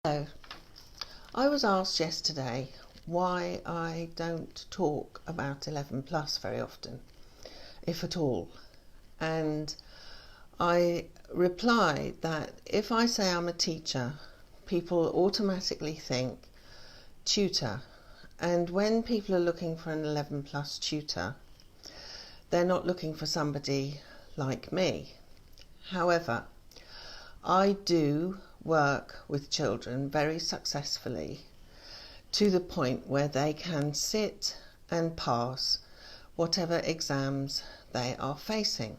Hello. I was asked yesterday why I don't talk about 11 plus very often, if at all. And I replied that if I say I'm a teacher, people automatically think tutor. And when people are looking for an 11 plus tutor, they're not looking for somebody like me. However, I do work with children very successfully to the point where they can sit and pass whatever exams they are facing.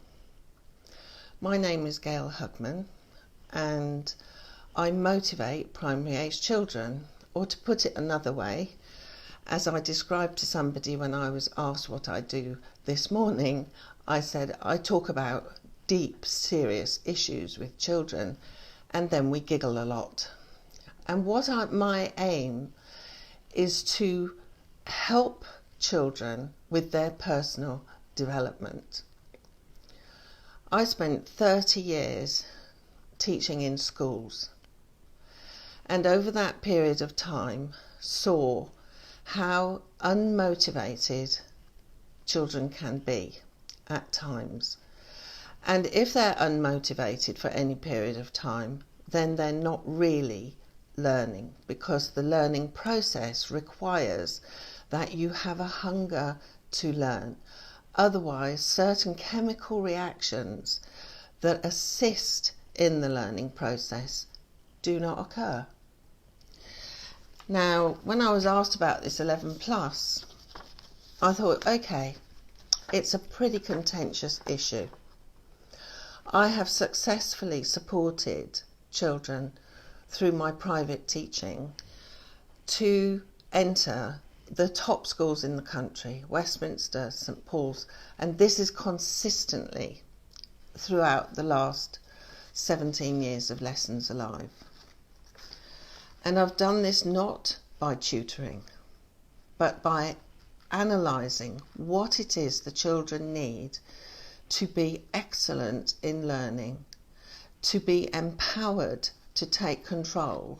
My name is Gail Hugman and I motivate primary age children, or to put it another way, as I described to somebody when I was asked what I do this morning, I said I talk about deep, serious issues with children, and then we giggle a lot. And my aim is to help children with their personal development. I spent 30 years teaching in schools, and over that period of time saw how unmotivated children can be at times. And if they're unmotivated for any period of time, then they're not really learning, because the learning process requires that you have a hunger to learn. Otherwise, certain chemical reactions that assist in the learning process do not occur. Now, when I was asked about this 11 plus, I thought, okay, it's a pretty contentious issue. I have successfully supported children through my private teaching to enter the top schools in the country, Westminster, St Paul's, and this is consistently throughout the last 17 years of Lessons Alive. And I've done this not by tutoring, but by analysing what it is the children need to be excellent in learning, to be empowered to take control,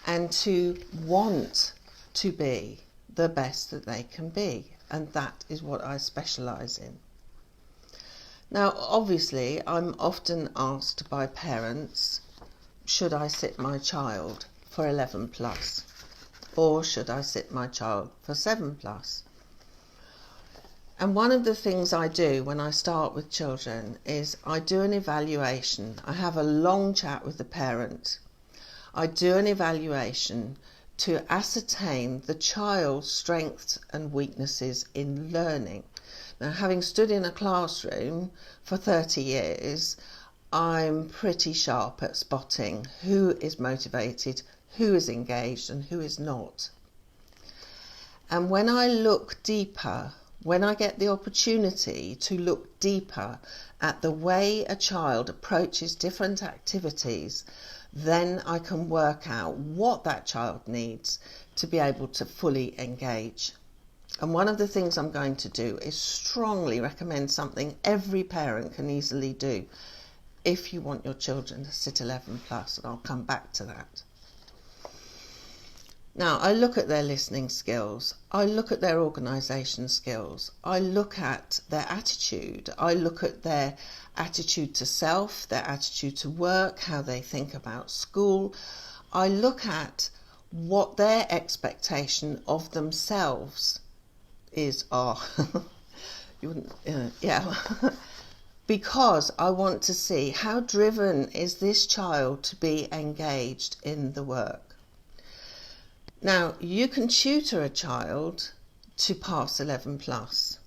and to want to be the best that they can be. And that is what I specialise in. Now, obviously, I'm often asked by parents, should I sit my child for 11 plus, or should I sit my child for 7 plus? And one of the things I do when I start with children is I do an evaluation. I have a long chat with the parent. I do an evaluation to ascertain the child's strengths and weaknesses in learning. Now, having stood in a classroom for 30 years, I'm pretty sharp at spotting who is motivated, who is engaged, and who is not. And when I look deeper, when I get the opportunity to look deeper at the way a child approaches different activities, then I can work out what that child needs to be able to fully engage. And one of the things I'm going to do is strongly recommend something every parent can easily do if you want your children to sit 11 plus, and I'll come back to that. Now, I look at their listening skills, I look at their organisation skills, I look at their attitude, I look at their attitude to self, their attitude to work, how they think about school. I look at what their expectation of themselves is. You wouldn't, yeah. Because I want to see how driven is this child to be engaged in the work. Now, you can tutor a child to pass 11 plus,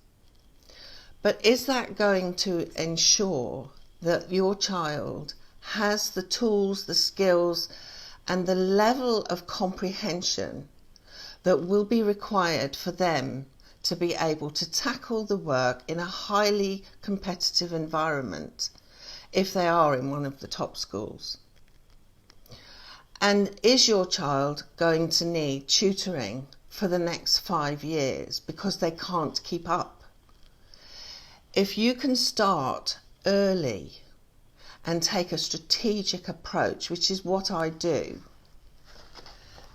but is that going to ensure that your child has the tools, the skills, and the level of comprehension that will be required for them to be able to tackle the work in a highly competitive environment if they are in one of the top schools? And is your child going to need tutoring for the next 5 years because they can't keep up? If you can start early and take a strategic approach, which is what I do,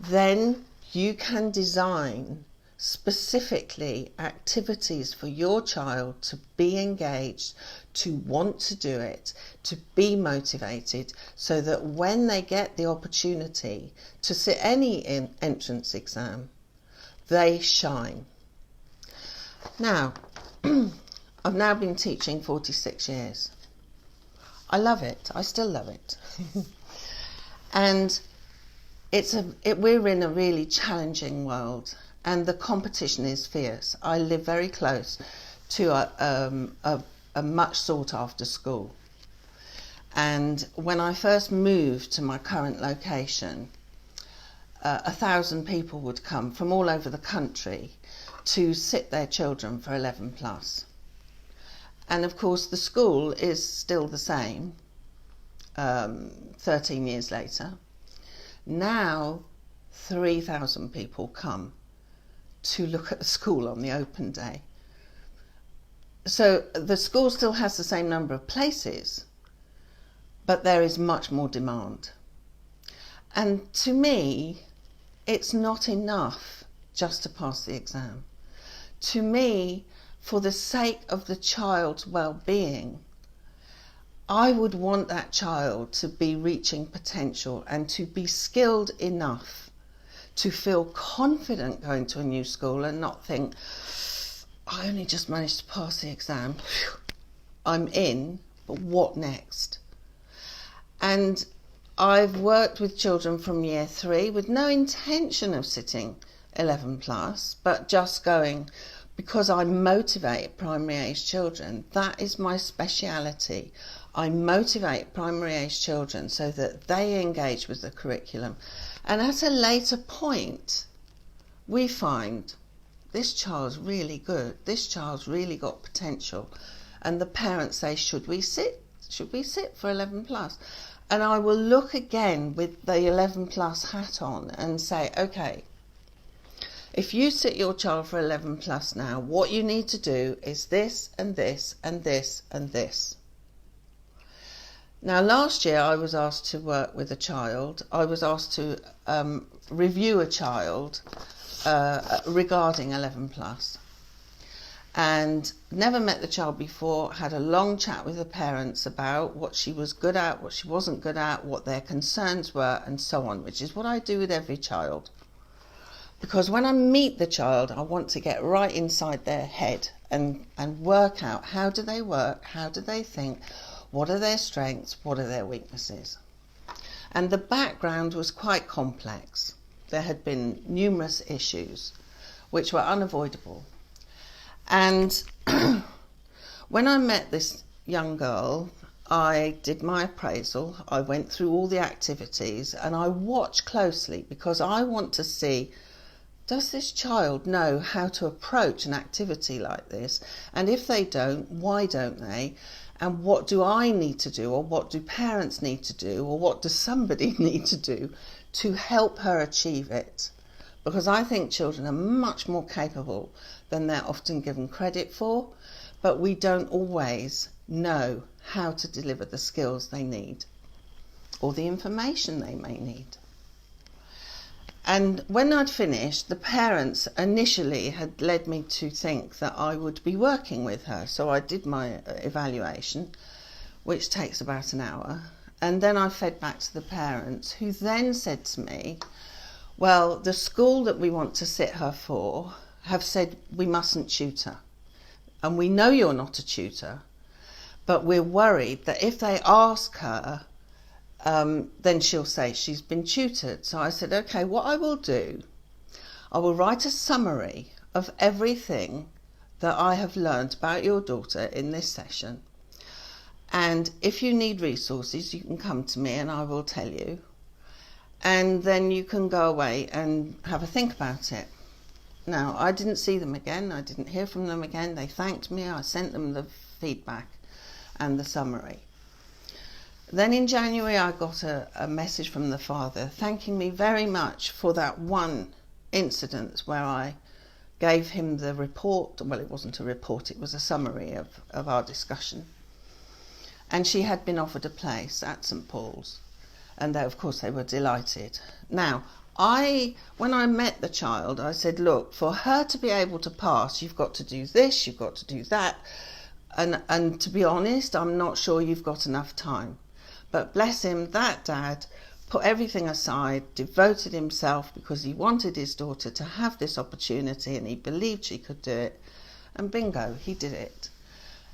then you can design specifically activities for your child to be engaged, to want to do it, to be motivated, so that when they get the opportunity to sit any entrance exam, they shine. Now, I've now been teaching 46 years. I love it. I still love it. And we're in a really challenging world, and the competition is fierce. I live very close to a much sought after school. And when I first moved to my current location, 1,000 people would come from all over the country to sit their children for 11 plus. And of course the school is still the same 13 years later. Now 3,000 people come to look at the school on the open day. So the school still has the same number of places, but there is much more demand. And to me, it's not enough just to pass the exam. To me, for the sake of the child's well-being, I would want that child to be reaching potential and to be skilled enough to feel confident going to a new school and not think, I only just managed to pass the exam, I'm in, but what next? And I've worked with children from year 3 with no intention of sitting 11 plus, but just going, because I motivate primary age children. That is my speciality. I motivate primary age children so that they engage with the curriculum. And at a later point, we find this child's really good, this child's really got potential. And the parents say, should we sit for 11 plus? And I will look again with the 11 plus hat on and say, okay, if you sit your child for 11 plus now, what you need to do is this and this and this and this. Now, last year I was asked to work with a child. I was asked to review a child regarding 11 plus. And never met the child before, had a long chat with the parents about what she was good at, what she wasn't good at, what their concerns were, and so on, which is what I do with every child. Because when I meet the child, I want to get right inside their head and work out, how do they work, how do they think, what are their strengths, what are their weaknesses. And the background was quite complex. There had been numerous issues which were unavoidable. And when I met this young girl, I did my appraisal, I went through all the activities, and I watched closely because I want to see, does this child know how to approach an activity like this? And if they don't, why don't they? And what do I need to do, or what do parents need to do, or what does somebody need to do to help her achieve it? Because I think children are much more capable than they're often given credit for, but we don't always know how to deliver the skills they need or the information they may need. And when I'd finished, the parents initially had led me to think that I would be working with her. So I did my evaluation, which takes about an hour. And then I fed back to the parents, who then said to me, well, the school that we want to sit her for have said we mustn't tutor. And we know you're not a tutor, but we're worried that if they ask her, then she'll say she's been tutored. So I said, okay, what I will do, I will write a summary of everything that I have learned about your daughter in this session. And if you need resources, you can come to me and I will tell you. And then you can go away and have a think about it. Now, I didn't see them again. I didn't hear from them again. They thanked me. I sent them the feedback and the summary. Then in January, I got a message from the father thanking me very much for that one incident where I gave him the report. Well, it wasn't a report, it was a summary of our discussion. And she had been offered a place at St Paul's. And they, of course, they were delighted. Now, when I met the child, I said, look, for her to be able to pass, you've got to do this, you've got to do that. And to be honest, I'm not sure you've got enough time. But bless him, that dad put everything aside, devoted himself because he wanted his daughter to have this opportunity and he believed she could do it. And bingo, he did it.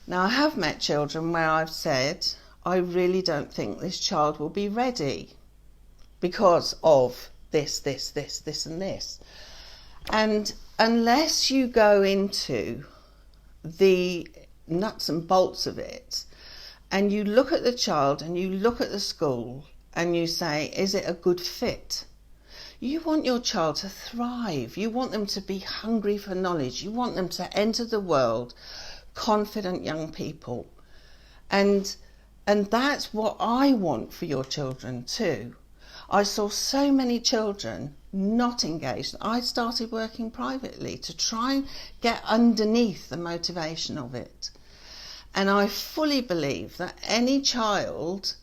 Now, I have met children where I've said, I really don't think this child will be ready because of this, and this. And unless you go into the nuts and bolts of it, and you look at the child and you look at the school and you say, is it a good fit? You want your child to thrive. You want them to be hungry for knowledge. You want them to enter the world confident young people. And that's what I want for your children too. I saw so many children not engaged. I started working privately to try and get underneath the motivation of it. And I fully believe that any child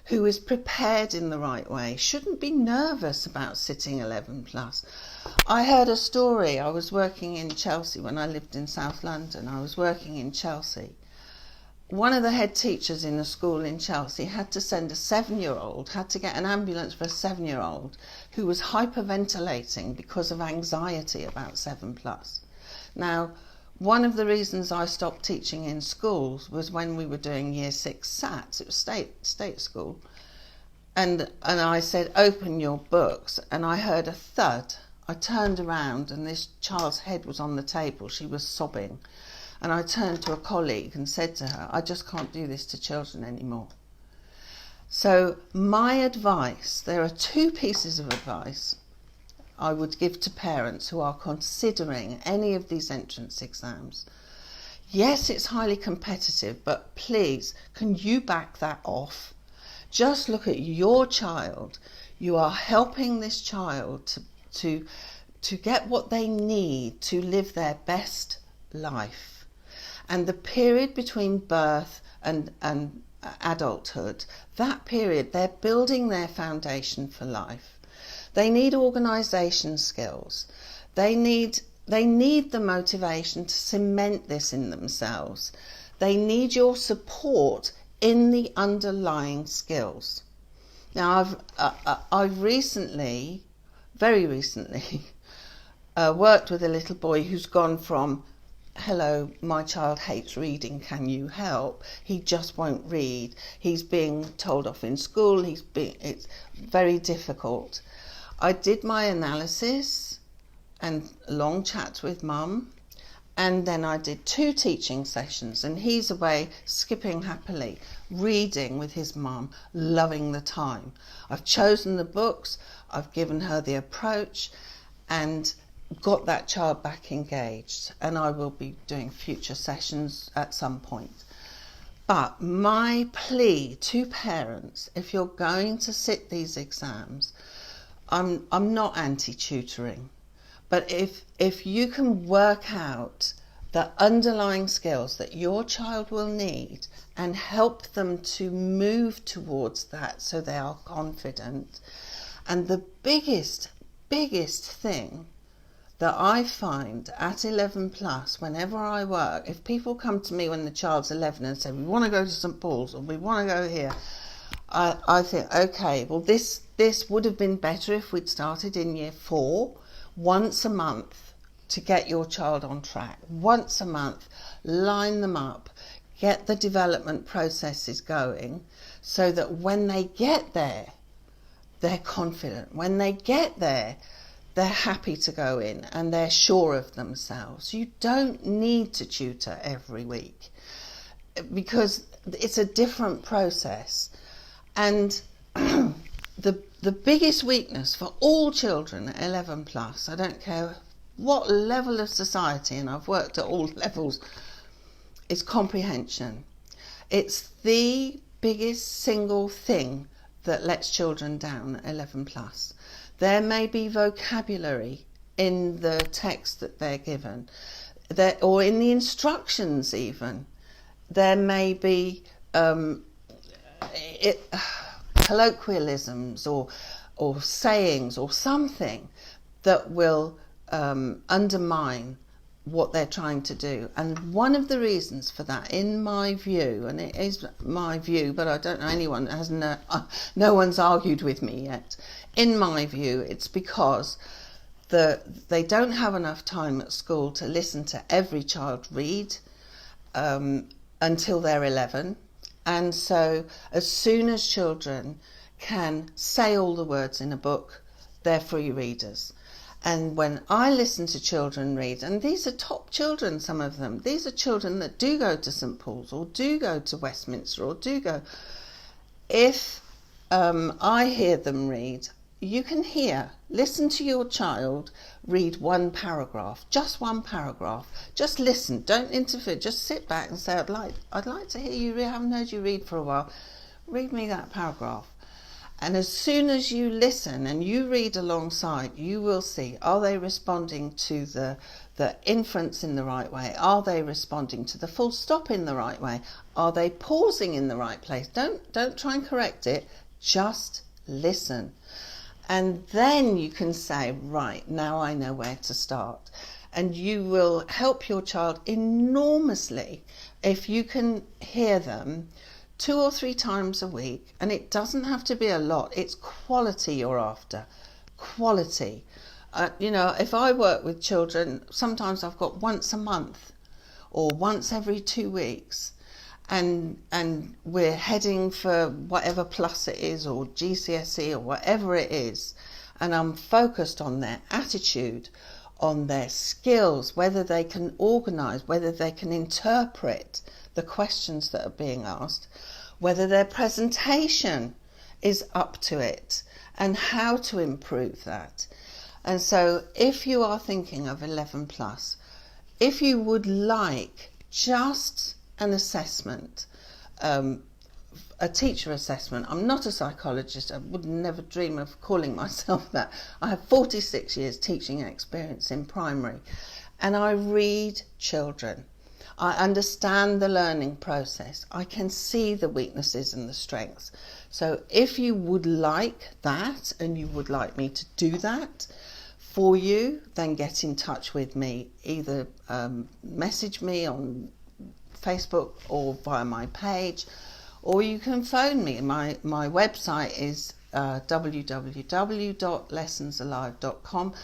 who is prepared in the right way shouldn't be nervous about sitting 11 plus. I heard a story. I was working in Chelsea when I lived in South London. I was working in Chelsea. One of the head teachers in a school in Chelsea had to send a 7-year-old, had to get an ambulance for a 7-year-old who was hyperventilating because of anxiety about 7 plus. Now, one of the reasons I stopped teaching in schools was when we were doing year 6 SATs. It was state school. And I said, open your books. And I heard a thud. I turned around and this child's head was on the table. She was sobbing. And I turned to a colleague and said to her, I just can't do this to children anymore. So my advice, there are 2 pieces of advice I would give to parents who are considering any of these entrance exams. Yes, it's highly competitive, but please, can you back that off? Just look at your child. You are helping this child to get what they need to live their best life. And the period between birth and adulthood, that period, they're building their foundation for life. They need organisation skills. They need the motivation to cement this in themselves. They need your support in the underlying skills. Now, I've recently, very recently, worked with a little boy who's gone from, hello, my child hates reading, can you help? He just won't read. He's being told off in school. It's very difficult. I did my analysis and long chats with mum, and then I did 2 teaching sessions, and he's away skipping happily, reading with his mum, loving the time. I've chosen the books, I've given her the approach and got that child back engaged, and I will be doing future sessions at some point. But my plea to parents, if you're going to sit these exams, I'm not anti-tutoring, but if you can work out the underlying skills that your child will need and help them to move towards that so they are confident. And the biggest thing that I find at 11 plus, whenever I work, if people come to me when the child's 11 and say, we want to go to St Paul's or we want to go here, I think, okay, well this would have been better if we'd started in year 4, once a month, to get your child on track. Once a month, line them up, get the development processes going so that when they get there, they're confident. When they get there, they're happy to go in and they're sure of themselves. You don't need to tutor every week because it's a different process. And the biggest weakness for all children at 11 plus, I don't care what level of society, and I've worked at all levels, is comprehension. It's the biggest single thing that lets children down at 11 plus. There may be vocabulary in the text that they're given, or in the instructions even. There may be colloquialisms or or sayings or something that will undermine what they're trying to do. And one of the reasons for that, in my view, and it is my view, but I don't know anyone, no one's argued with me yet. In my view, it's because they don't have enough time at school to listen to every child read until they're 11. And so as soon as children can say all the words in a book, they're free readers. And when I listen to children read, and these are top children, some of them, these are children that do go to St Paul's or do go to Westminster or do go. If I hear them read, you can listen to your child read one paragraph, just one paragraph. Just listen, don't interfere, just sit back and say, I'd like to hear you, I haven't heard you read for a while. Read me that paragraph. And as soon as you listen and you read alongside, you will see, are they responding to the inference in the right way? Are they responding to the full stop in the right way? Are they pausing in the right place? Don't try and correct it, just listen. And then you can say, right, now I know where to start. And you will help your child enormously if you can hear them 2 or 3 times a week, and it doesn't have to be a lot. It's quality you're after, quality. If I work with children, sometimes I've got once a month or once every 2 weeks, and we're heading for whatever plus it is, or GCSE or whatever it is, and I'm focused on their attitude, on their skills, whether they can organise, whether they can interpret the questions that are being asked, whether their presentation is up to it, and how to improve that. And so if you are thinking of 11 plus, if you would like just an assessment, a teacher assessment. I'm not a psychologist. I would never dream of calling myself that. I have 46 years teaching experience in primary, and I read children. I understand the learning process. I can see the weaknesses and the strengths. So if you would like that, and you would like me to do that for you, then get in touch with me. Either message me on Facebook or via my page, or you can phone me. My website is www.lessonsalive.com.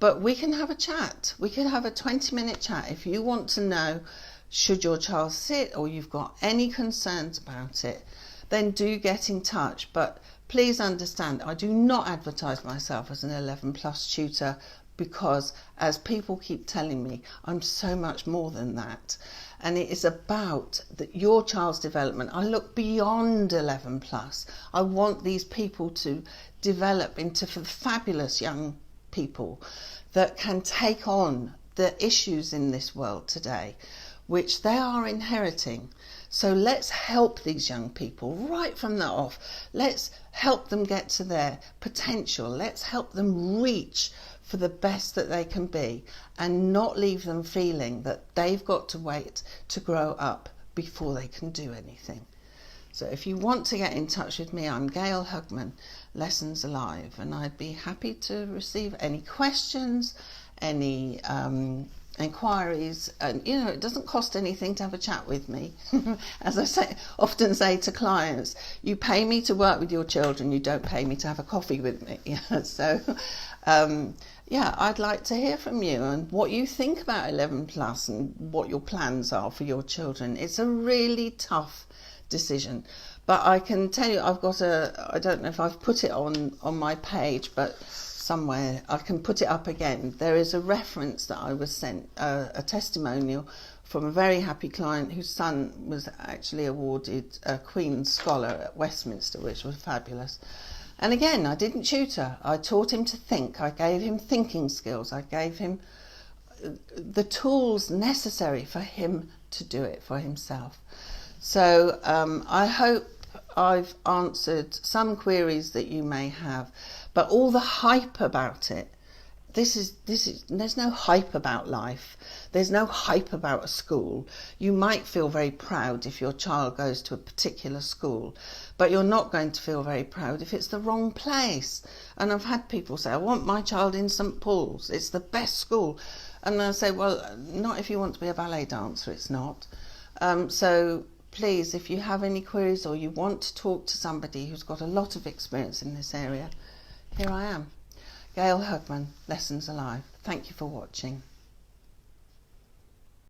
But we can have a chat. We can have a 20-minute chat. If you want to know, should your child sit, or you've got any concerns about it, then do get in touch. But please understand, I do not advertise myself as an 11 plus tutor, because as people keep telling me, I'm so much more than that. And it is about your child's development. I look beyond 11 plus. I want these people to develop into fabulous young people that can take on the issues in this world today, which they are inheriting. So let's help these young people right from the off. Let's help them get to their potential. Let's help them reach for the best that they can be, and not leave them feeling that they've got to wait to grow up before they can do anything. So if you want to get in touch with me, I'm Gail Hugman, Lessons Alive, and I'd be happy to receive any questions, any inquiries. And it doesn't cost anything to have a chat with me. As I often say to clients, you pay me to work with your children, you don't pay me to have a coffee with me. So I'd like to hear from you and what you think about 11 plus and what your plans are for your children. It's a really tough decision, but I can tell you, I've got I don't know if I've put it on my page, but somewhere I can put it up again. There is a reference that I was sent, a testimonial from a very happy client whose son was actually awarded a Queen's Scholar at Westminster, which was fabulous. And again, I didn't tutor. I taught him to think. I gave him thinking skills. I gave him the tools necessary for him to do it for himself. So I hope I've answered some queries that you may have, but all the hype about it, there's no hype about life. There's no hype about a school. You might feel very proud if your child goes to a particular school, But you're not going to feel very proud if it's the wrong place. And I've had people say, I want my child in St Paul's, it's the best school. And I say, well, not if you want to be a ballet dancer, it's not. So please, if you have any queries or you want to talk to somebody who's got a lot of experience in this area, here I am. Gail Hugman, Lessons Alive. Thank you for watching.